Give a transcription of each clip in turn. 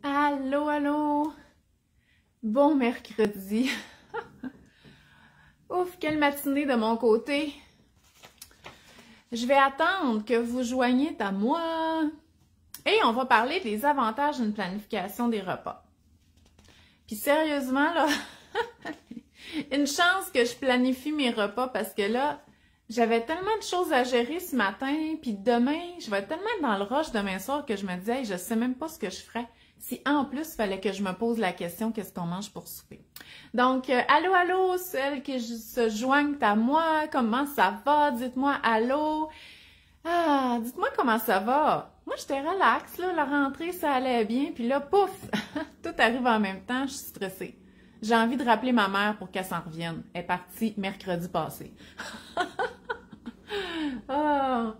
Allô, allô! Bon mercredi! Ouf, quelle matinée de mon côté! Je vais attendre que vous joigniez à moi et on va parler des avantages d'une planification des repas. Puis sérieusement, là, une chance que je planifie mes repas parce que là, j'avais tellement de choses à gérer ce matin, puis demain, je vais tellement être dans le rush demain soir que je me disais, hey, je sais même pas ce que je ferais. Si en plus, il fallait que je me pose la question, qu'est-ce qu'on mange pour souper? Donc, allô, allô, celles qui se joignent à moi, comment ça va? Dites-moi allô. Ah, dites-moi comment ça va. Moi, j'étais relax, là, la rentrée, ça allait bien, puis là, pouf, tout arrive en même temps, je suis stressée. J'ai envie de rappeler ma mère pour qu'elle s'en revienne. Elle est partie mercredi passé. Oh.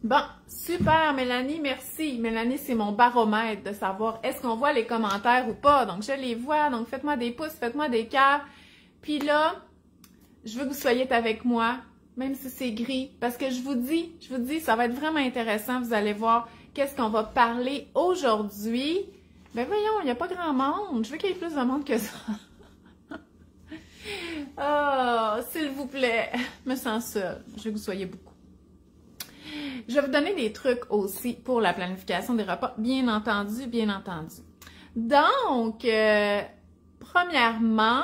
Bon, super Mélanie, merci. Mélanie, c'est mon baromètre de savoir est-ce qu'on voit les commentaires ou pas. Donc, je les vois, donc faites-moi des pouces, faites-moi des cœurs. Puis là, je veux que vous soyez avec moi, même si c'est gris, parce que je vous dis, ça va être vraiment intéressant. Vous allez voir qu'est-ce qu'on va parler aujourd'hui. Ben voyons, il n'y a pas grand monde. Je veux qu'il y ait plus de monde que ça. Oh, s'il vous plaît, je me sens seule. Je veux que vous soyez beaucoup. Je vais vous donner des trucs aussi pour la planification des repas, bien entendu, bien entendu. Donc, premièrement,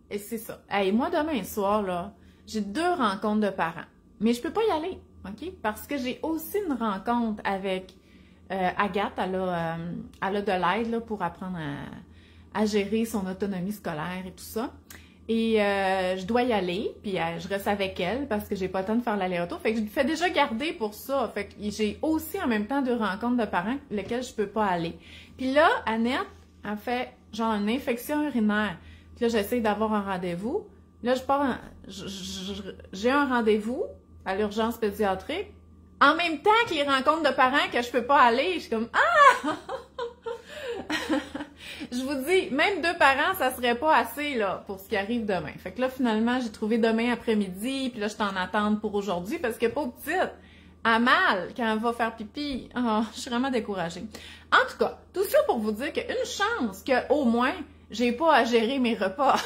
et c'est ça. Hey, moi, demain soir, là, j'ai 2 rencontres de parents. Mais je peux pas y aller, OK? Parce que j'ai aussi une rencontre avec Agathe. Elle a de l'aide là, pour apprendre à gérer son autonomie scolaire et tout ça. Et je dois y aller, puis je reste avec elle parce que j'ai pas le temps de faire l'aller-retour. Fait que je me fais déjà garder pour ça. Fait que j'ai aussi en même temps 2 rencontres de parents lesquelles je peux pas aller. Puis là, Annette a fait genre une infection urinaire. Puis là, j'essaie d'avoir un rendez-vous. Là, j'ai un rendez-vous à l'urgence pédiatrique. En même temps que les rencontres de parents que je peux pas aller, je suis comme ah! Je vous dis, même 2 parents, ça serait pas assez là pour ce qui arrive demain. Fait que là, finalement, j'ai trouvé demain après-midi, puis là, je suis en attente pour aujourd'hui parce que pauvre petite, a mal quand elle va faire pipi. Oh, je suis vraiment découragée. En tout cas, tout ça pour vous dire qu'une chance qu'au moins, j'ai pas à gérer mes repas.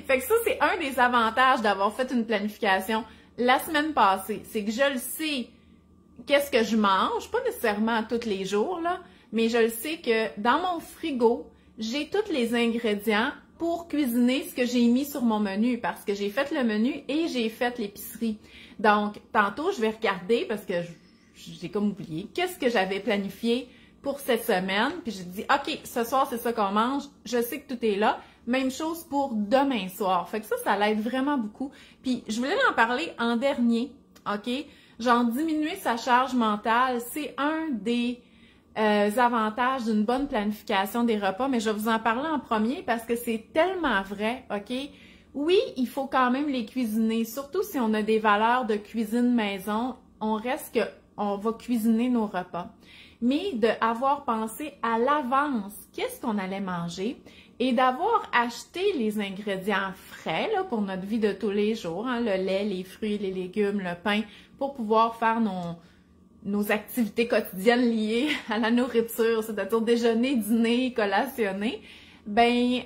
Fait que ça, c'est un des avantages d'avoir fait une planification la semaine passée. C'est que je le sais qu'est-ce que je mange, pas nécessairement tous les jours, là, mais je le sais que dans mon frigo, j'ai tous les ingrédients pour cuisiner ce que j'ai mis sur mon menu parce que j'ai fait le menu et j'ai fait l'épicerie. Donc, tantôt, je vais regarder parce que j'ai comme oublié qu'est-ce que j'avais planifié pour cette semaine. Puis j'ai dit, OK, ce soir, c'est ça qu'on mange. Je sais que tout est là. Même chose pour demain soir. Fait que ça l'aide vraiment beaucoup. Puis, je voulais en parler en dernier, OK? Genre, diminuer sa charge mentale, c'est un des avantages d'une bonne planification des repas, mais je vais vous en parler en premier parce que c'est tellement vrai, OK? Oui, il faut quand même les cuisiner, surtout si on a des valeurs de cuisine maison, on va cuisiner nos repas. Mais d'avoir pensé à l'avance qu'est-ce qu'on allait manger et d'avoir acheté les ingrédients frais là, pour notre vie de tous les jours, hein, le lait, les fruits, les légumes, le pain, pour pouvoir faire nos activités quotidiennes liées à la nourriture, c'est-à-dire déjeuner, dîner, collationner, ben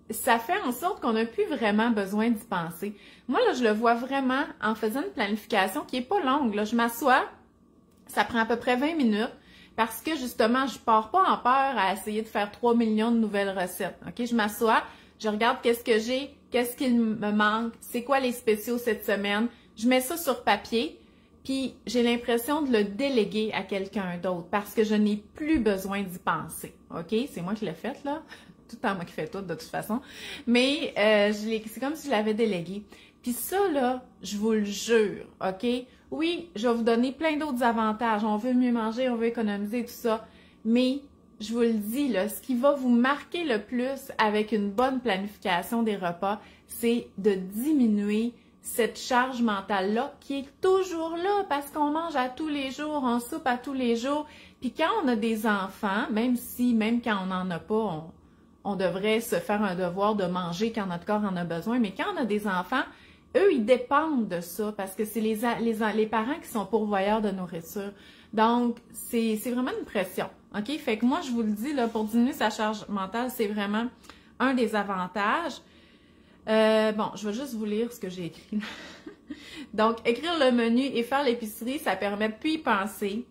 ça fait en sorte qu'on n'a plus vraiment besoin d'y penser. Moi, là, je le vois vraiment en faisant une planification qui est pas longue. Là, je m'assois, ça prend à peu près 20 minutes parce que justement, je pars pas en peur à essayer de faire 3 millions de nouvelles recettes. OK? Je m'assois, je regarde qu'est-ce que j'ai, qu'est-ce qu'il me manque, c'est quoi les spéciaux cette semaine, je mets ça sur papier. Puis j'ai l'impression de le déléguer à quelqu'un d'autre parce que je n'ai plus besoin d'y penser. OK? C'est moi qui l'ai fait, là. Tout le temps moi qui fais tout, de toute façon. Mais c'est comme si je l'avais délégué. Puis ça, là, je vous le jure, OK? Oui, je vais vous donner plein d'autres avantages. On veut mieux manger, on veut économiser, tout ça. Mais je vous le dis, là, ce qui va vous marquer le plus avec une bonne planification des repas, c'est de diminuer cette charge mentale-là qui est toujours là parce qu'on mange à tous les jours, on soupe à tous les jours. Puis quand on a des enfants, même quand on n'en a pas, on devrait se faire un devoir de manger quand notre corps en a besoin, mais quand on a des enfants, eux, ils dépendent de ça parce que c'est les parents qui sont pourvoyeurs de nourriture. Donc, c'est vraiment une pression. OK? Fait que moi, je vous le dis, là, pour diminuer sa charge mentale, c'est vraiment un des avantages. Bon, je vais juste vous lire ce que j'ai écrit. Donc, écrire le menu et faire l'épicerie, ça permet de plus y penser.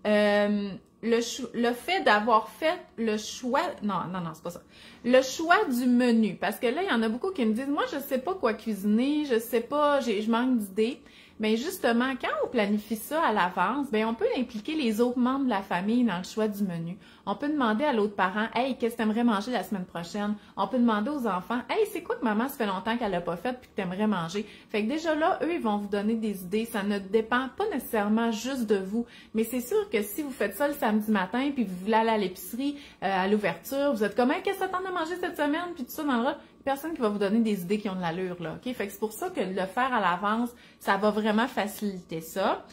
Le fait d'avoir fait le choix... Non, c'est pas ça. Le choix du menu. Parce que là, il y en a beaucoup qui me disent, moi, je sais pas quoi cuisiner, je sais pas, je manque d'idées. Mais justement, quand on planifie ça à l'avance, ben on peut impliquer les autres membres de la famille dans le choix du menu. On peut demander à l'autre parent, « Hey, qu'est-ce que tu aimerais manger la semaine prochaine? » On peut demander aux enfants, « Hey, c'est quoi que maman, ça fait longtemps qu'elle l'a pas fait puis que tu aimerais manger? » Fait que déjà là, eux, ils vont vous donner des idées. Ça ne dépend pas nécessairement juste de vous. Mais c'est sûr que si vous faites ça le samedi matin puis vous voulez aller à l'épicerie à l'ouverture, vous êtes comme, « Hey, qu'est-ce que t'attends de manger cette semaine? » Puis tout ça dans le rôle. Personne qui va vous donner des idées qui ont de l'allure, là, OK? Fait que c'est pour ça que de le faire à l'avance, ça va vraiment faciliter ça.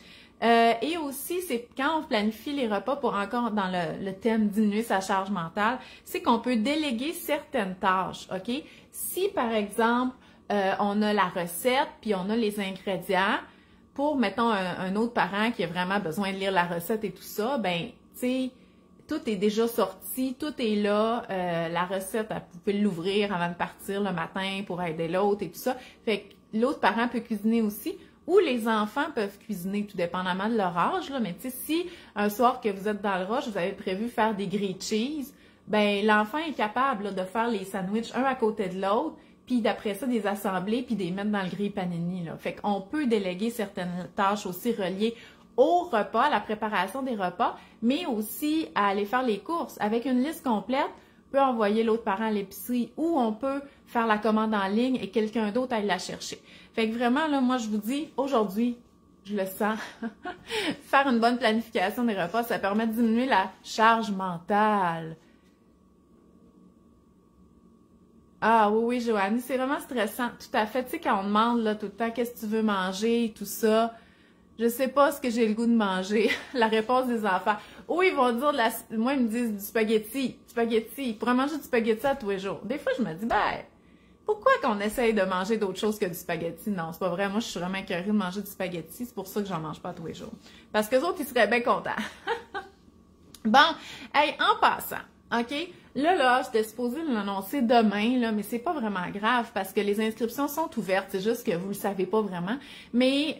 Et aussi, c'est quand on planifie les repas pour encore dans le thème diminuer sa charge mentale, c'est qu'on peut déléguer certaines tâches, OK? Si, par exemple, on a la recette, puis on a les ingrédients, pour, mettons, un autre parent qui a vraiment besoin de lire la recette et tout ça, ben, tu sais, tout est déjà sorti, tout est là. La recette, vous pouvez l'ouvrir avant de partir le matin pour aider l'autre et tout ça. Fait que l'autre parent peut cuisiner aussi. Ou les enfants peuvent cuisiner, tout dépendamment de leur âge. Là. Mais tu sais, si un soir que vous êtes dans le rush, vous avez prévu faire des grilled cheese, ben l'enfant est capable là, de faire les sandwichs un à côté de l'autre, puis d'après ça, des assembler, puis des mettre dans le grille panini. Là. Fait qu'on peut déléguer certaines tâches aussi reliées au repas, à la préparation des repas, mais aussi à aller faire les courses. Avec une liste complète, on peut envoyer l'autre parent à l'épicerie ou on peut faire la commande en ligne et quelqu'un d'autre aille la chercher. Fait que vraiment, là, moi, je vous dis, aujourd'hui, je le sens, faire une bonne planification des repas, ça permet de diminuer la charge mentale. Ah oui, Joanne, c'est vraiment stressant. Tout à fait. Tu sais, quand on demande là, tout le temps qu'est-ce que tu veux manger, tout ça, je sais pas ce que j'ai le goût de manger. La réponse des enfants. Ou ils vont dire, moi, ils me disent du spaghetti. Spaghetti. Ils pourraient manger du spaghetti à tous les jours. Des fois, je me dis, ben, pourquoi qu'on essaye de manger d'autres choses que du spaghetti? Non, c'est pas vrai. Moi, je suis vraiment écœurée de manger du spaghetti. C'est pour ça que j'en mange pas tous les jours. Parce que les autres, ils seraient bien contents. Bon, hey, en passant, OK? Là, j'étais supposée l'annoncer demain, là, mais c'est pas vraiment grave parce que les inscriptions sont ouvertes. C'est juste que vous le savez pas vraiment. Mais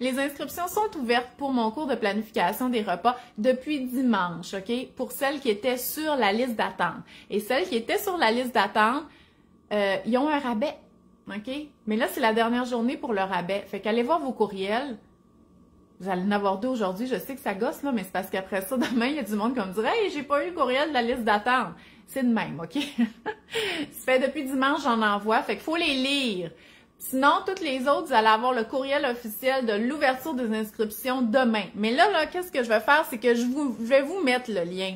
les inscriptions sont ouvertes pour mon cours de planification des repas depuis dimanche, OK? Pour celles qui étaient sur la liste d'attente. Et celles qui étaient sur la liste d'attente, ils ont un rabais, OK? Mais là, c'est la dernière journée pour le rabais. Fait qu'allez voir vos courriels. Vous allez en avoir deux aujourd'hui, je sais que ça gosse, là, mais c'est parce qu'après ça, demain, il y a du monde qui va me dire « Hey, j'ai pas eu le courriel de la liste d'attente. » C'est de même, OK? Ça fait depuis dimanche, j'en envoie, fait qu'il faut les lire. Sinon, toutes les autres, vous allez avoir le courriel officiel de l'ouverture des inscriptions demain. Mais là, qu'est-ce que je vais faire? C'est que je vais vous mettre le lien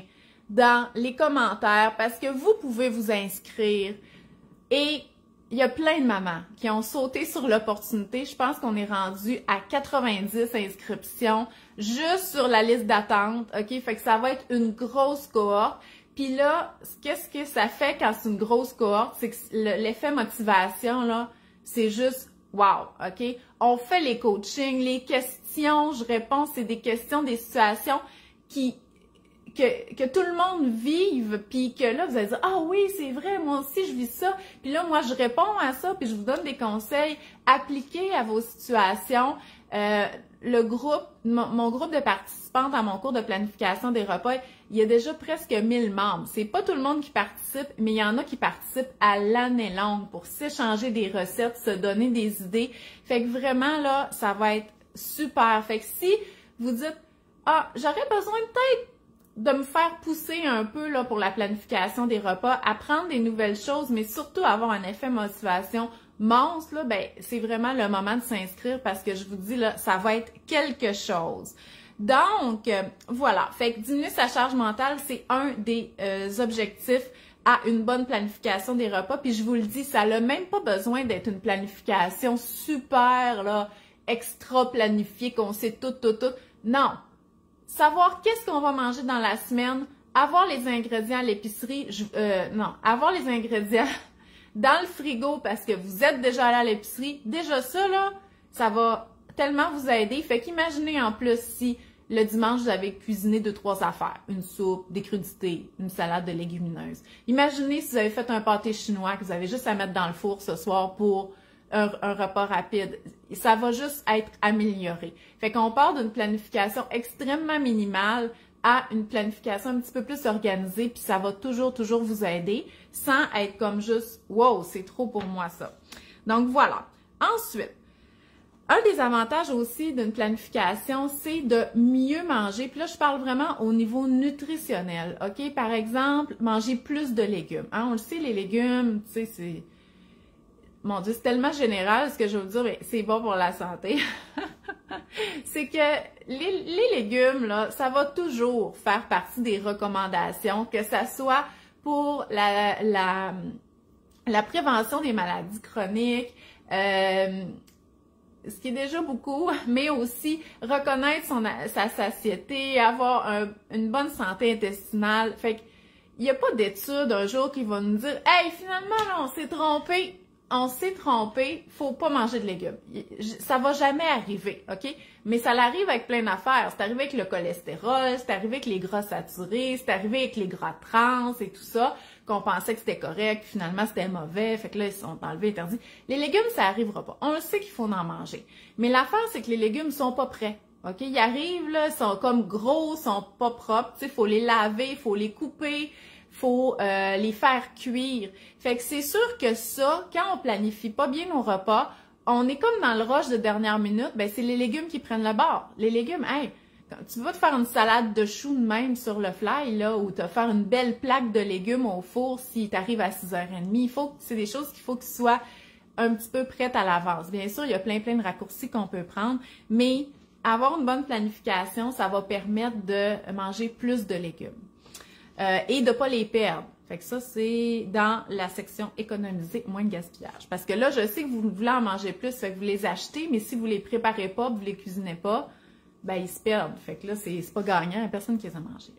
dans les commentaires parce que vous pouvez vous inscrire. Et il y a plein de mamans qui ont sauté sur l'opportunité. Je pense qu'on est rendu à 90 inscriptions juste sur la liste d'attente. OK? Fait que ça va être une grosse cohorte. Puis là, qu'est-ce que ça fait quand c'est une grosse cohorte? C'est que l'effet motivation, là, c'est juste wow. OK? On fait les coachings, les questions, je réponds, c'est des questions, des situations que tout le monde vive, puis que là, vous allez dire « Ah oui, c'est vrai, moi aussi, je vis ça. » Puis là, moi, je réponds à ça, puis je vous donne des conseils appliqués à vos situations. Mon groupe de participantes à mon cours de planification des repas, il y a déjà presque 1000 membres. C'est pas tout le monde qui participe, mais il y en a qui participent à l'année longue pour s'échanger des recettes, se donner des idées. Fait que vraiment, là, ça va être super. Fait que si vous dites « Ah, j'aurais besoin peut-être de me faire pousser un peu là, pour la planification des repas, apprendre des nouvelles choses, mais surtout avoir un effet motivation monstre, là, ben, c'est vraiment le moment de s'inscrire parce que je vous dis, là, ça va être quelque chose. Donc, voilà. Fait que diminuer sa charge mentale, c'est un des objectifs à une bonne planification des repas. Puis je vous le dis, ça n'a même pas besoin d'être une planification super, là, extra planifiée, qu'on sait tout. Non. Savoir qu'est-ce qu'on va manger dans la semaine, avoir les ingrédients à l'épicerie, avoir les ingrédients dans le frigo parce que vous êtes déjà allé à l'épicerie. Déjà ça, là, ça va tellement vous aider. Fait qu'imaginez en plus si le dimanche, vous avez cuisiné 2-3 affaires. Une soupe, des crudités, une salade de légumineuses. Imaginez si vous avez fait un pâté chinois que vous avez juste à mettre dans le four ce soir pour un repas rapide. Ça va juste être amélioré. Fait qu'on part d'une planification extrêmement minimale à une planification un petit peu plus organisée, puis ça va toujours vous aider sans être comme juste « wow, c'est trop pour moi ça ». Donc voilà. Ensuite, un des avantages aussi d'une planification, c'est de mieux manger. Puis là, je parle vraiment au niveau nutritionnel, OK? Par exemple, manger plus de légumes. Hein? On le sait, les légumes, tu sais, c'est... Mon Dieu, c'est tellement général ce que je veux vous dire, mais c'est bon pour la santé. C'est que les légumes, là, ça va toujours faire partie des recommandations, que ça soit pour la prévention des maladies chroniques, ce qui est déjà beaucoup, mais aussi reconnaître sa satiété, avoir une bonne santé intestinale. Fait qu'il n'y a pas d'étude un jour qui va nous dire « Hey, finalement, là, on s'est trompé, faut pas manger de légumes. » Ça va jamais arriver, OK? Mais ça l'arrive avec plein d'affaires. C'est arrivé avec le cholestérol, c'est arrivé avec les gras saturés, c'est arrivé avec les gras trans et tout ça, qu'on pensait que c'était correct, finalement c'était mauvais, fait que là, ils sont enlevés, interdits. Les légumes, ça arrivera pas. On le sait qu'il faut en manger. Mais l'affaire, c'est que les légumes sont pas prêts. OK? Ils arrivent, là, ils sont comme gros, ils sont pas propres, tu sais, faut les laver, faut les couper, faut les faire cuire. Fait que c'est sûr que ça, quand on planifie pas bien nos repas, on est comme dans le rush de dernière minute, ben c'est les légumes qui prennent le bord. Les légumes, hey, quand tu vas te faire une salade de choux de même sur le fly, là, ou te faire une belle plaque de légumes au four si tu arrives à 6h30, c'est des choses qu'il faut qu'ils soient un petit peu prêtes à l'avance. Bien sûr, il y a plein de raccourcis qu'on peut prendre, mais avoir une bonne planification, ça va permettre de manger plus de légumes. Et de ne pas les perdre. Fait que ça, c'est dans la section économiser, moins de gaspillage. Parce que là, je sais que vous voulez en manger plus, fait que vous les achetez, mais si vous les préparez pas, vous les cuisinez pas, ben ils se perdent. Fait que là, c'est pas gagnant, il n'y a personne qui les a mangés.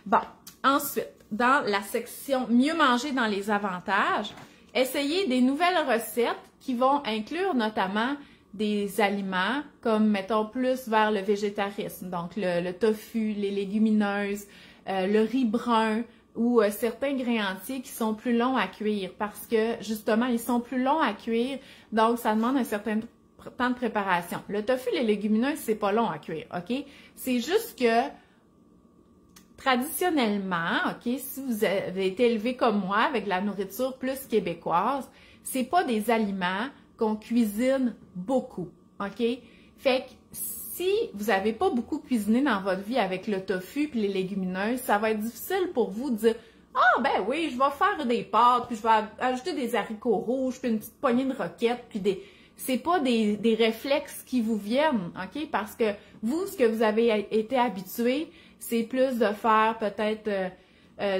Bon, ensuite, dans la section mieux manger dans les avantages, essayez des nouvelles recettes qui vont inclure notamment des aliments comme, mettons, plus vers le végétarisme. Donc, le tofu, les légumineuses, le riz brun ou certains grains entiers qui sont plus longs à cuire parce que, justement, ils sont plus longs à cuire, donc ça demande un certain temps de préparation. Le tofu, les légumineuses, c'est pas long à cuire, OK? C'est juste que, traditionnellement, OK, si vous avez été élevé comme moi avec la nourriture plus québécoise, c'est pas des aliments qu'on cuisine beaucoup, OK? Fait que si vous n'avez pas beaucoup cuisiné dans votre vie avec le tofu puis les légumineuses, ça va être difficile pour vous de dire « Ah, ben oui, je vais faire des pâtes, puis je vais ajouter des haricots rouges, puis une petite poignée de roquettes, puis des... » C'est pas des réflexes qui vous viennent, OK? Parce que vous, ce que vous avez été habitué, c'est plus de faire peut-être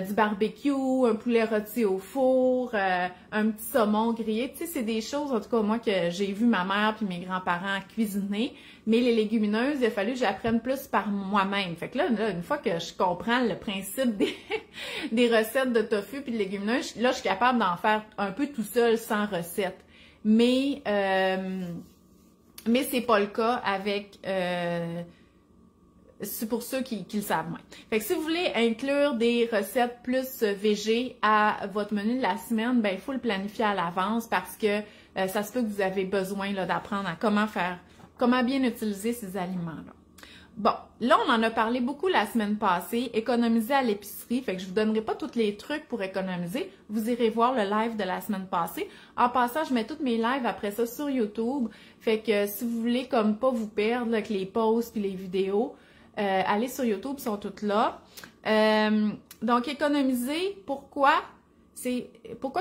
du barbecue, un poulet rôti au four, un petit saumon grillé. Tu sais, c'est des choses, en tout cas, moi, que j'ai vu ma mère puis mes grands-parents cuisiner. Mais les légumineuses, il a fallu que j'apprenne plus par moi-même. Fait que là, une fois que je comprends le principe des recettes de tofu puis de légumineuses, là, je suis capable d'en faire un peu tout seul, sans recette. Mais c'est pas le cas avec... c'est pour ceux qui le savent moins. Fait que si vous voulez inclure des recettes plus végé à votre menu de la semaine, ben il faut le planifier à l'avance parce que ça se peut que vous avez besoin d'apprendre à comment bien utiliser ces aliments-là. Bon, là, on en a parlé beaucoup la semaine passée, économiser à l'épicerie, fait que je vous donnerai pas tous les trucs pour économiser, vous irez voir le live de la semaine passée. En passant, je mets tous mes lives après ça sur YouTube, fait que si vous voulez comme pas vous perdre là, avec les posts puis les vidéos, allez sur YouTube, ils sont toutes là. Donc, économiser, pourquoi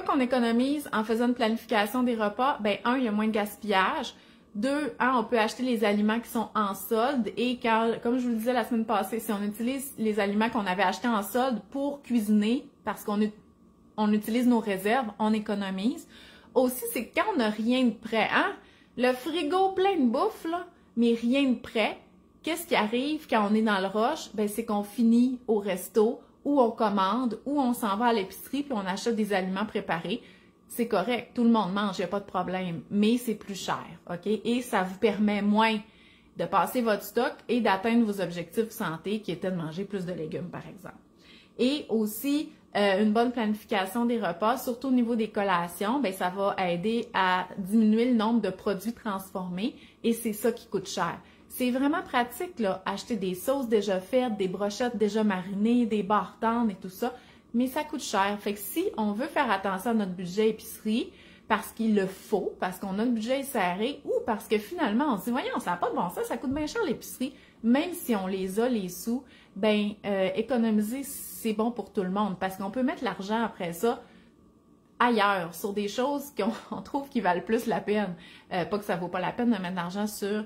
qu'on économise en faisant une planification des repas? Ben, un, il y a moins de gaspillage. Deux, on peut acheter les aliments qui sont en solde et comme je vous le disais la semaine passée, si on utilise les aliments qu'on avait achetés en solde pour cuisiner, parce qu'on utilise nos réserves, on économise. Aussi, c'est quand on n'a rien de prêt, hein? Le frigo plein de bouffe, là, mais rien de prêt. Qu'est-ce qui arrive quand on est dans le rush? Ben, c'est qu'on finit au resto, ou on commande, ou on s'en va à l'épicerie puis on achète des aliments préparés. c'est correct, tout le monde mange, il n'y a pas de problème, mais c'est plus cher, OK? Et ça vous permet moins de passer votre stock et d'atteindre vos objectifs santé qui étaient de manger plus de légumes, par exemple. Et aussi, une bonne planification des repas, surtout au niveau des collations, bien, ça va aider à diminuer le nombre de produits transformés et c'est ça qui coûte cher. C'est vraiment pratique, là, acheter des sauces déjà faites, des brochettes déjà marinées, des barres tendres et tout ça, mais ça coûte cher. Fait que si on veut faire attention à notre budget épicerie, parce qu'il le faut, parce qu'on a le budget serré, ou parce que finalement, on se dit, voyons, ça n'a pas de bon sens, ça coûte bien cher l'épicerie, même si on les a, les sous, ben économiser, c'est bon pour tout le monde, parce qu'on peut mettre l'argent après ça ailleurs, sur des choses qu'on trouve qui valent plus la peine. Pas que ça vaut pas la peine de mettre de l'argent sur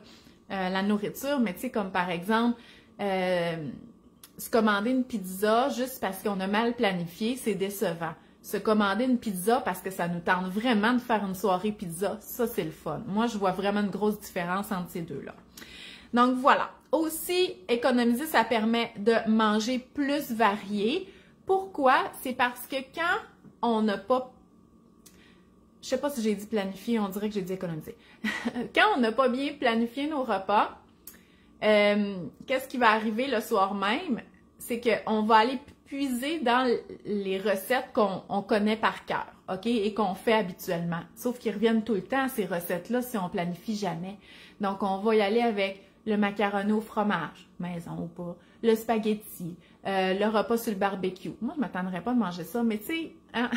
la nourriture, mais tu sais, comme par exemple, se commander une pizza juste parce qu'on a mal planifié, c'est décevant. Se commander une pizza parce que ça nous tente vraiment de faire une soirée pizza, ça c'est le fun. Moi, je vois vraiment une grosse différence entre ces deux-là. Donc voilà. Aussi, économiser, ça permet de manger plus varié. Pourquoi? C'est parce que quand on n'a pas... Je sais pas si j'ai dit planifier, on dirait que j'ai dit économiser. Quand on n'a pas bien planifié nos repas, qu'est-ce qui va arriver le soir même? C'est qu'on va aller puiser dans les recettes qu'on connaît par cœur, OK? Et qu'on fait habituellement. Sauf qu'ils reviennent tout le temps, ces recettes-là, si on planifie jamais. Donc, on va y aller avec le macaroni au fromage, maison ou pas, le spaghetti, le repas sur le barbecue. Moi, je ne m'attendrais pas de manger ça, mais tu sais, hein?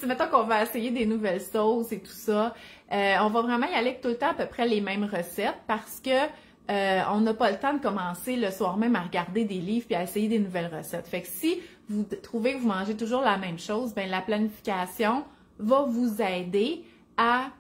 Mettons qu'on va essayer des nouvelles sauces et tout ça. On va vraiment y aller tout le temps à peu près les mêmes recettes parce que on n'a pas le temps de commencer le soir même à regarder des livres et à essayer des nouvelles recettes. Fait que si vous trouvez que vous mangez toujours la même chose, ben la planification va vous aider à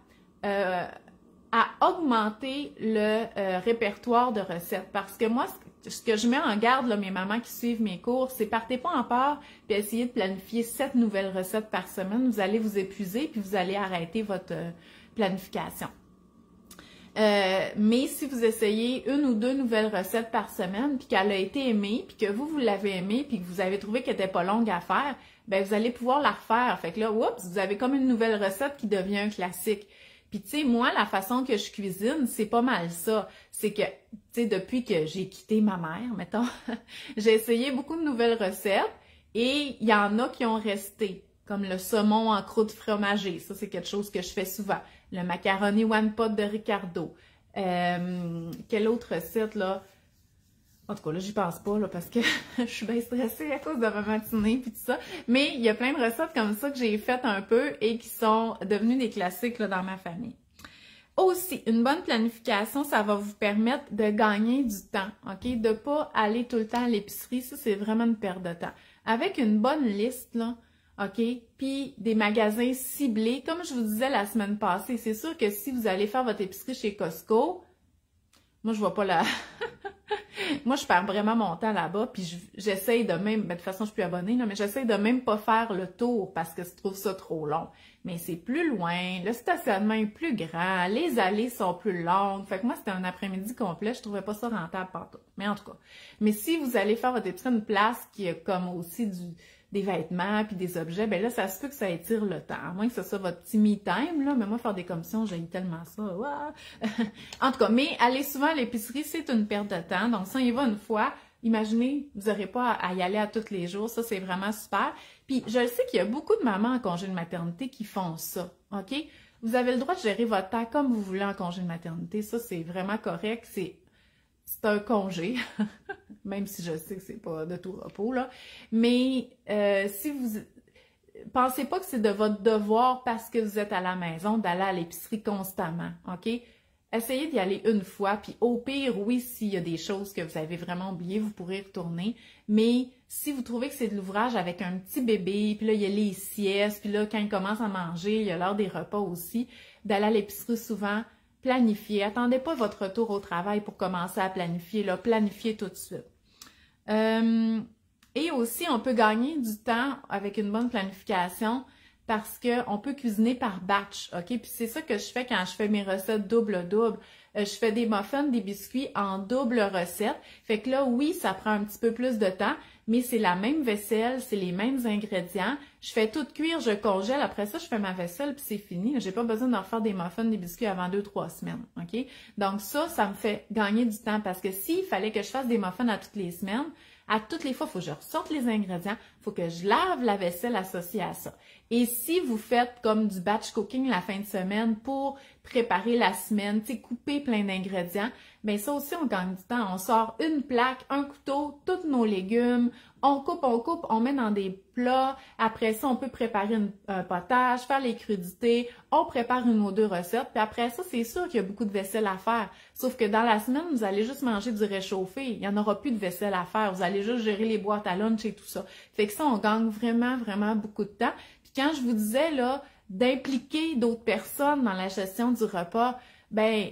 augmenter le répertoire de recettes. Parce que moi, ce que je mets en garde, là, mes mamans qui suivent mes cours, c'est partez pas en peur puis essayez de planifier 7 nouvelles recettes par semaine. Vous allez vous épuiser puis vous allez arrêter votre planification. Mais si vous essayez 1 ou 2 nouvelles recettes par semaine, puis qu'elle a été aimée, puis que vous l'avez aimée, puis que vous avez trouvé qu'elle n'était pas longue à faire, ben vous allez pouvoir la refaire. Fait que là, oups, vous avez comme une nouvelle recette qui devient un classique. Puis tu sais, moi, la façon que je cuisine, c'est pas mal ça. C'est que, tu sais, depuis que j'ai quitté ma mère, mettons, j'ai essayé beaucoup de nouvelles recettes et il y en a qui ont resté, comme le saumon en croûte fromagée. Ça, c'est quelque chose que je fais souvent. Le macaroni one pot de Ricardo. Quelle autre recette, là? En tout cas, là, j'y pense pas, là, parce que je suis bien stressée à cause de ma matinée puis tout ça. Mais il y a plein de recettes comme ça que j'ai faites un peu et qui sont devenues des classiques, là, dans ma famille. Aussi, une bonne planification, ça va vous permettre de gagner du temps, OK? De pas aller tout le temps à l'épicerie, ça, c'est vraiment une perte de temps. Avec une bonne liste, là, OK? Puis des magasins ciblés, comme je vous disais la semaine passée, c'est sûr que si vous allez faire votre épicerie chez Costco, moi, je vois pas la... Moi, je perds vraiment mon temps là-bas, puis j'essaye de même, ben, de toute façon, je suis plus abonnée, là, mais j'essaye de même pas faire le tour parce que je trouve ça trop long. Mais c'est plus loin, le stationnement est plus grand, les allées sont plus longues. Fait que moi, c'était un après-midi complet, je trouvais pas ça rentable partout. Mais en tout cas, mais si vous allez faire votre épicerie à une place qui a comme aussi des vêtements puis des objets, ben là, ça se peut que ça étire le temps. À moins que ce soit votre petit me-time, là. Mais moi, faire des commissions, j'aime tellement ça. En tout cas, mais aller souvent à l'épicerie, c'est une perte de temps. Donc, si on y va une fois, imaginez, vous n'aurez pas à y aller à tous les jours. Ça, c'est vraiment super. Puis, je sais qu'il y a beaucoup de mamans en congé de maternité qui font ça. OK? Vous avez le droit de gérer votre temps comme vous voulez en congé de maternité. Ça, c'est vraiment correct. C'est un congé, même si je sais que c'est pas de tout repos, là. Mais si vous... Pensez pas que c'est de votre devoir parce que vous êtes à la maison d'aller à l'épicerie constamment, OK? Essayez d'y aller une fois, puis au pire, oui, s'il y a des choses que vous avez vraiment oubliées, vous pourrez retourner. Mais si vous trouvez que c'est de l'ouvrage avec un petit bébé, puis là, il y a les siestes, puis là, quand il commence à manger, il y a l'heure des repas aussi, d'aller à l'épicerie souvent, planifiez. Attendez pas votre retour au travail pour commencer à planifier, là, planifiez tout de suite. Et aussi, on peut gagner du temps avec une bonne planification parce qu'on peut cuisiner par batch, OK? Puis c'est ça que je fais quand je fais mes recettes double-double. Je fais des muffins, des biscuits en double recette. Fait que là, oui, ça prend un petit peu plus de temps, mais c'est la même vaisselle, c'est les mêmes ingrédients, Je fais tout cuire, je congèle. Après ça, je fais ma vaisselle, puis c'est fini. J'ai pas besoin de refaire des muffins, des biscuits avant 2-3 semaines, OK? Donc ça me fait gagner du temps parce que s'il fallait que je fasse des muffins à toutes les semaines, à toutes les fois, il faut que je ressorte les ingrédients, il faut que je lave la vaisselle associée à ça. Et si vous faites comme du batch cooking la fin de semaine pour préparer la semaine, tu sais, couper plein d'ingrédients, bien ça aussi, on gagne du temps. On sort une plaque, un couteau, tous nos légumes, on coupe, on met dans des plats. Après ça, on peut préparer un potage, faire les crudités, on prépare une ou deux recettes. Puis après ça, c'est sûr qu'il y a beaucoup de vaisselle à faire. Sauf que dans la semaine, vous allez juste manger du réchauffé. Il n'y en aura plus de vaisselle à faire. Vous allez juste gérer les boîtes à lunch et tout ça. Fait que ça, on gagne vraiment, vraiment beaucoup de temps. Puis quand je vous disais, là, d'impliquer d'autres personnes dans la gestion du repas, ben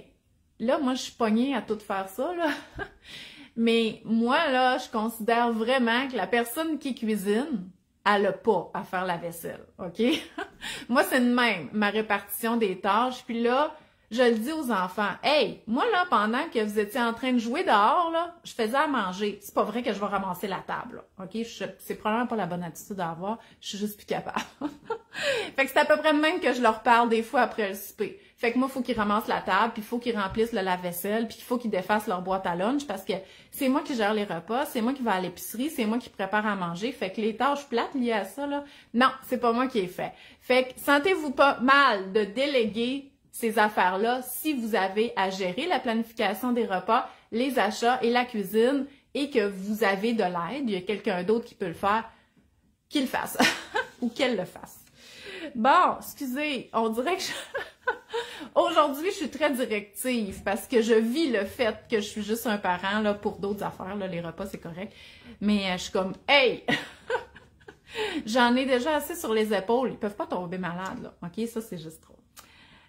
là, moi, je suis pognée à tout faire ça, là. Mais moi, là, je considère vraiment que la personne qui cuisine, elle n'a pas à faire la vaisselle, OK? Moi, c'est de même, ma répartition des tâches. Puis là, je le dis aux enfants, « Hey, moi, là, pendant que vous étiez en train de jouer dehors, là, je faisais à manger. C'est pas vrai que je vais ramasser la table, là, OK? C'est probablement pas la bonne attitude à avoir. Je suis juste plus capable. » Fait que c'est à peu près de même que je leur parle des fois après le souper. Fait que moi, il faut qu'ils ramassent la table, puis il faut qu'ils remplissent le lave-vaisselle, puis il faut qu'ils défassent leur boîte à lunch parce que c'est moi qui gère les repas, c'est moi qui vais à l'épicerie, c'est moi qui prépare à manger. Fait que les tâches plates liées à ça, là, non, c'est pas moi qui ai fait. Fait que sentez-vous pas mal de déléguer ces affaires-là si vous avez à gérer la planification des repas, les achats et la cuisine et que vous avez de l'aide, il y a quelqu'un d'autre qui peut le faire, qu'il le fasse ou qu'elle le fasse. Bon, excusez, on dirait que aujourd'hui, je suis très directive parce que je vis le fait que je suis juste un parent là, pour d'autres affaires. Là, les repas, c'est correct. Mais je suis comme, hey! J'en ai déjà assez sur les épaules. Ils peuvent pas tomber malades, là. OK? Ça, c'est juste trop.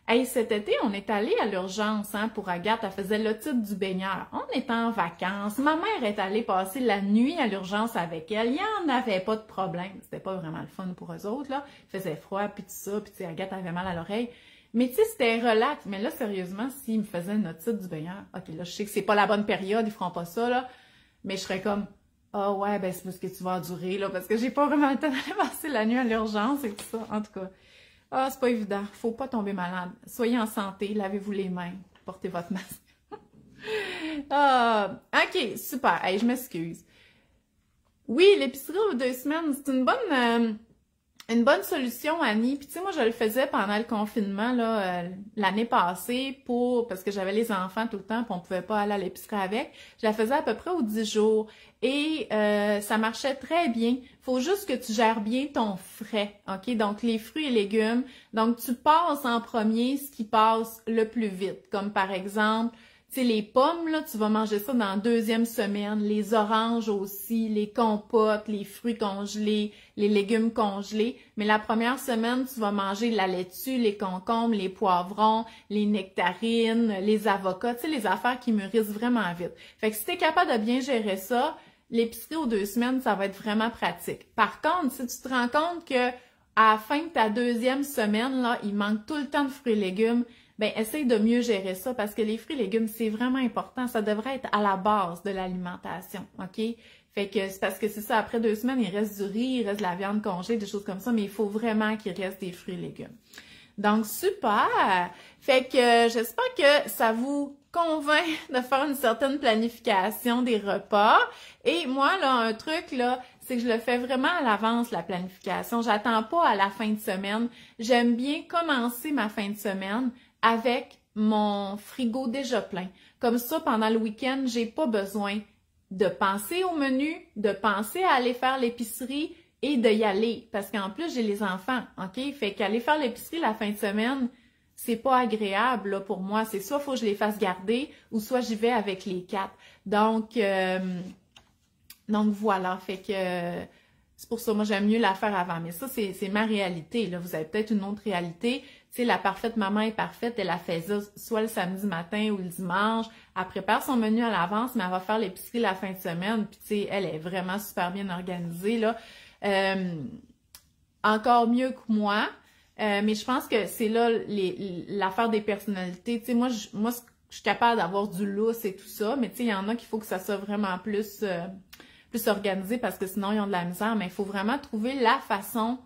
Hey, cet été, on est allé à l'urgence hein, pour Agathe. Elle faisait l'otite du baigneur. On était en vacances. Ma mère est allée passer la nuit à l'urgence avec elle. Il n'y en avait pas de problème. C'était pas vraiment le fun pour eux autres. Là. Il faisait froid, puis tout ça. Puis Agathe avait mal à l'oreille. Mais tu sais, c'était relax. Mais là, sérieusement, s'ils me faisaient une otite du baigneur, OK, là, je sais que c'est pas la bonne période. Ils feront pas ça, là. Mais je serais comme, ah ouais, ben c'est parce que tu vas endurer, là. Parce que j'ai pas vraiment le temps d'aller passer la nuit à l'urgence et tout ça. En tout cas. Ah, c'est pas évident. Faut pas tomber malade. Soyez en santé, lavez-vous les mains, portez votre masque. Ah, OK, super. Hey, je m'excuse. Oui, l'épicerie aux 2 semaines, c'est une bonne solution, Annie. Puis tu sais, moi, je le faisais pendant le confinement, là, l'année passée, parce que j'avais les enfants tout le temps, puis on pouvait pas aller à l'épicerie avec. Je la faisais à peu près aux 10 jours. Et ça marchait très bien. Faut juste que tu gères bien ton frais, OK? Donc, les fruits et légumes. Donc, tu passes en premier ce qui passe le plus vite. Comme par exemple, tu sais, les pommes, là, tu vas manger ça dans la 2e semaine. Les oranges aussi, les compotes, les fruits congelés, les légumes congelés. Mais la première semaine, tu vas manger la laitue, les concombres, les poivrons, les nectarines, les avocats. Tu sais, les affaires qui mûrissent vraiment vite. Fait que si tu es capable de bien gérer ça, l'épicerie aux 2 semaines, ça va être vraiment pratique. Par contre, si tu te rends compte que à la fin de ta 2e semaine, là, il manque tout le temps de fruits et légumes, ben essaye de mieux gérer ça parce que les fruits et légumes, c'est vraiment important. Ça devrait être à la base de l'alimentation, OK? Fait que c'est parce que c'est ça, après 2 semaines, il reste du riz, il reste de la viande congelée, des choses comme ça, mais il faut vraiment qu'il reste des fruits et légumes. Donc, super! Fait que j'espère que ça vous convainc de faire une certaine planification des repas. Et moi, là, un truc, là, c'est que je le fais vraiment à l'avance, la planification. J'attends pas à la fin de semaine. J'aime bien commencer ma fin de semaine avec mon frigo déjà plein. Comme ça, pendant le week-end, j'ai pas besoin de penser au menu, de penser à aller faire l'épicerie et d'y aller. Parce qu'en plus, j'ai les enfants, OK? Fait qu'aller faire l'épicerie la fin de semaine, c'est pas agréable là, pour moi. C'est soit faut que je les fasse garder ou soit j'y vais avec les 4. Donc voilà, fait que c'est pour ça, moi j'aime mieux la faire avant. Mais ça, c'est ma réalité. Là. Vous avez peut-être une autre réalité. Tu sais, la parfaite maman est parfaite, elle a fait ça soit le samedi matin ou le dimanche. Elle prépare son menu à l'avance, mais elle va faire l'épicerie la fin de semaine. Puis tu sais, elle est vraiment super bien organisée, là. Encore mieux que moi. Mais je pense que c'est là l'affaire des personnalités. Tu sais, moi, je suis capable d'avoir du lousse et tout ça, mais tu sais, il y en a qu'il faut que ça soit vraiment plus organisé parce que sinon, ils ont de la misère. Mais il faut vraiment trouver la façon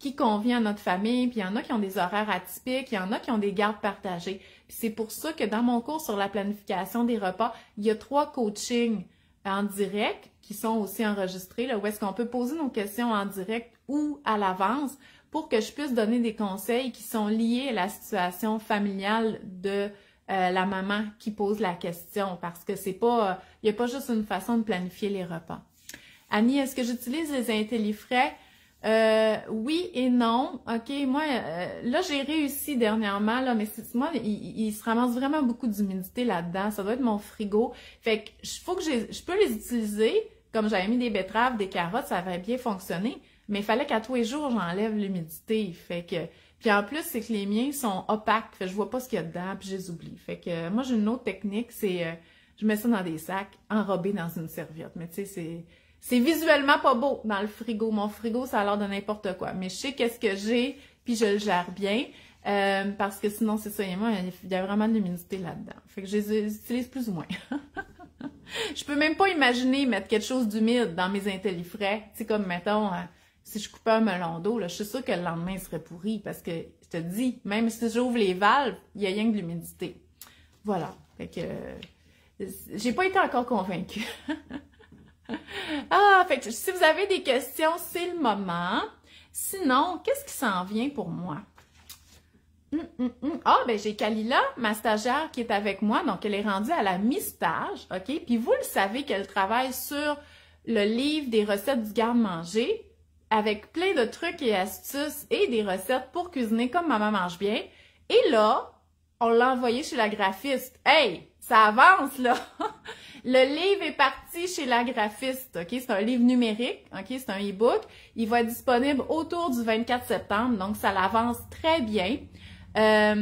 qui convient à notre famille, puis il y en a qui ont des horaires atypiques, il y en a qui ont des gardes partagées. Puis c'est pour ça que dans mon cours sur la planification des repas, il y a 3 coachings en direct qui sont aussi enregistrés, là, où est-ce qu'on peut poser nos questions en direct ou à l'avance pour que je puisse donner des conseils qui sont liés à la situation familiale de la maman qui pose la question, parce que c'est pas, il n'y a pas juste une façon de planifier les repas. Annie, est-ce que j'utilise les intellifrais? Oui et non. OK, moi, là, j'ai réussi dernièrement, là, mais moi, il se ramasse vraiment beaucoup d'humidité là-dedans. Ça doit être mon frigo. Fait que, faut que je peux les utiliser. Comme j'avais mis des betteraves, des carottes, ça avait bien fonctionné. Mais il fallait qu'à tous les jours, j'enlève l'humidité. Fait que, puis en plus, c'est que les miens sont opaques. Fait que je vois pas ce qu'il y a dedans, puis je les oublie. Fait que, moi, j'ai une autre technique, c'est, je mets ça dans des sacs, enrobés dans une serviette. Mais tu sais, c'est visuellement pas beau dans le frigo. Mon frigo, ça a l'air de n'importe quoi. Mais je sais qu'est-ce que j'ai, puis je le gère bien. Parce que sinon, c'est ça, il y a vraiment de l'humidité là-dedans. Fait que je les utilise plus ou moins. Je peux même pas imaginer mettre quelque chose d'humide dans mes intellifrais. Tu sais, comme, mettons, si je coupais un melon d'eau, là, je suis sûre que le lendemain, il serait pourri. Parce que, je te dis, même si j'ouvre les valves, il y a rien que de l'humidité. Voilà. Fait que, j'ai pas été encore convaincue. Ah, fait que si vous avez des questions, c'est le moment. Sinon, qu'est-ce qui s'en vient pour moi? Ah, ben j'ai Kalila, ma stagiaire qui est avec moi, donc elle est rendue à la mi-stage, OK? Puis vous le savez qu'elle travaille sur le livre des recettes du garde-manger avec plein de trucs et astuces et des recettes pour cuisiner comme maman mange bien. Et là, on l'a envoyé chez la graphiste. Hey, ça avance, là! Le livre est parti chez la graphiste, OK? C'est un livre numérique, OK? C'est un e-book. Il va être disponible autour du 24 septembre, donc ça l'avance très bien. Ça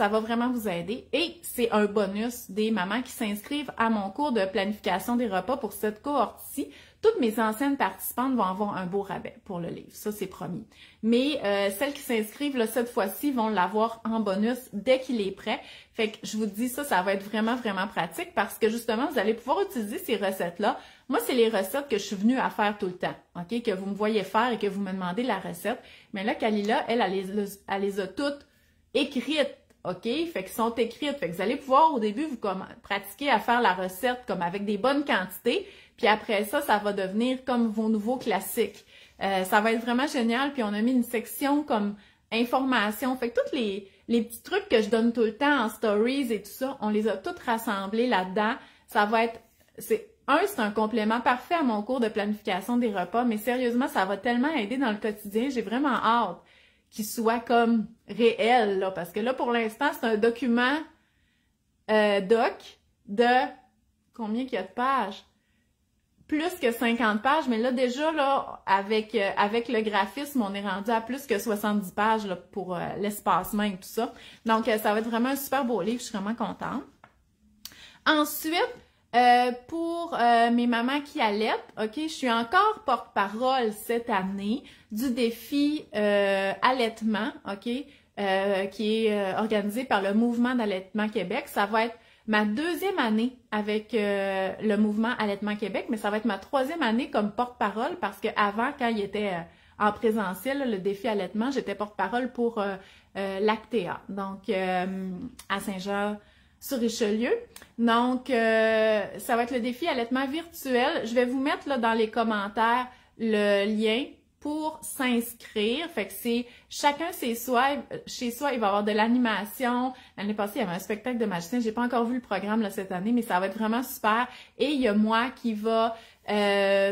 va vraiment vous aider. Et c'est un bonus des mamans qui s'inscrivent à mon cours de planification des repas pour cette cohorte-ci. Toutes mes anciennes participantes vont avoir un beau rabais pour le livre, ça c'est promis. Mais celles qui s'inscrivent là, cette fois-ci vont l'avoir en bonus dès qu'il est prêt. Fait que je vous dis ça va être vraiment, vraiment pratique parce que justement, vous allez pouvoir utiliser ces recettes-là. Moi, c'est les recettes que je suis venue à faire tout le temps, OK? Que vous me voyez faire et que vous me demandez la recette. Mais là, Kalila, elle les a toutes écrites, OK? Fait qu'elles sont écrites. Fait que vous allez pouvoir, au début, vous pratiquer à faire la recette comme avec des bonnes quantités. Puis après ça, ça va devenir comme vos nouveaux classiques. Ça va être vraiment génial. Puis on a mis une section comme information. Fait que tous les petits trucs que je donne tout le temps en stories et tout ça, on les a toutes rassemblés là-dedans. Ça va être... c'est un complément parfait à mon cours de planification des repas, mais sérieusement, ça va tellement aider dans le quotidien. J'ai vraiment hâte qu'il soit comme réel, là, parce que là, pour l'instant, c'est un document doc de combien qu'il y a de pages? Plus que 50 pages, mais là, déjà, là, avec le graphisme, on est rendu à plus que 70 pages là, pour l'espacement et tout ça. Donc, ça va être vraiment un super beau livre, je suis vraiment contente. Ensuite, pour mes mamans qui allaitent, OK, je suis encore porte-parole cette année du défi allaitement, OK, qui est organisé par le Mouvement d'allaitement Québec. Ça va être ma 2e année avec le Mouvement Allaitement Québec, mais ça va être ma 3e année comme porte-parole parce qu'avant, quand il était en présentiel, là, le défi allaitement, j'étais porte-parole pour Lactea, donc à Saint-Jean-sur-Richelieu. Donc, ça va être le défi allaitement virtuel. Je vais vous mettre là dans les commentaires le lien pour s'inscrire. Fait que c'est chacun chez soi, il va y avoir de l'animation. L'année passée, il y avait un spectacle de magicien. J'ai pas encore vu le programme là cette année, mais ça va être vraiment super. Et il y a moi qui va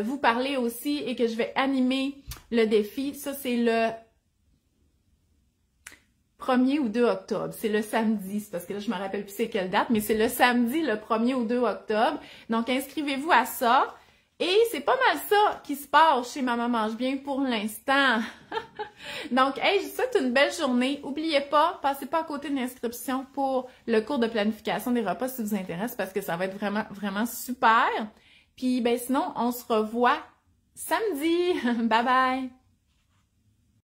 vous parler aussi et que je vais animer le défi. Ça, c'est le 1er ou 2 octobre. C'est le samedi, c'est parce que là, je me rappelle plus c'est quelle date, mais c'est le samedi, le 1er ou 2 octobre. Donc, inscrivez-vous à ça. Et c'est pas mal ça qui se passe chez Maman Mange Bien pour l'instant. Donc, hey, je vous souhaite une belle journée. N'oubliez pas, passez pas à côté de l'inscription pour le cours de planification des repas si vous intéresse parce que ça va être vraiment, vraiment super. Puis, ben sinon, on se revoit samedi. Bye bye!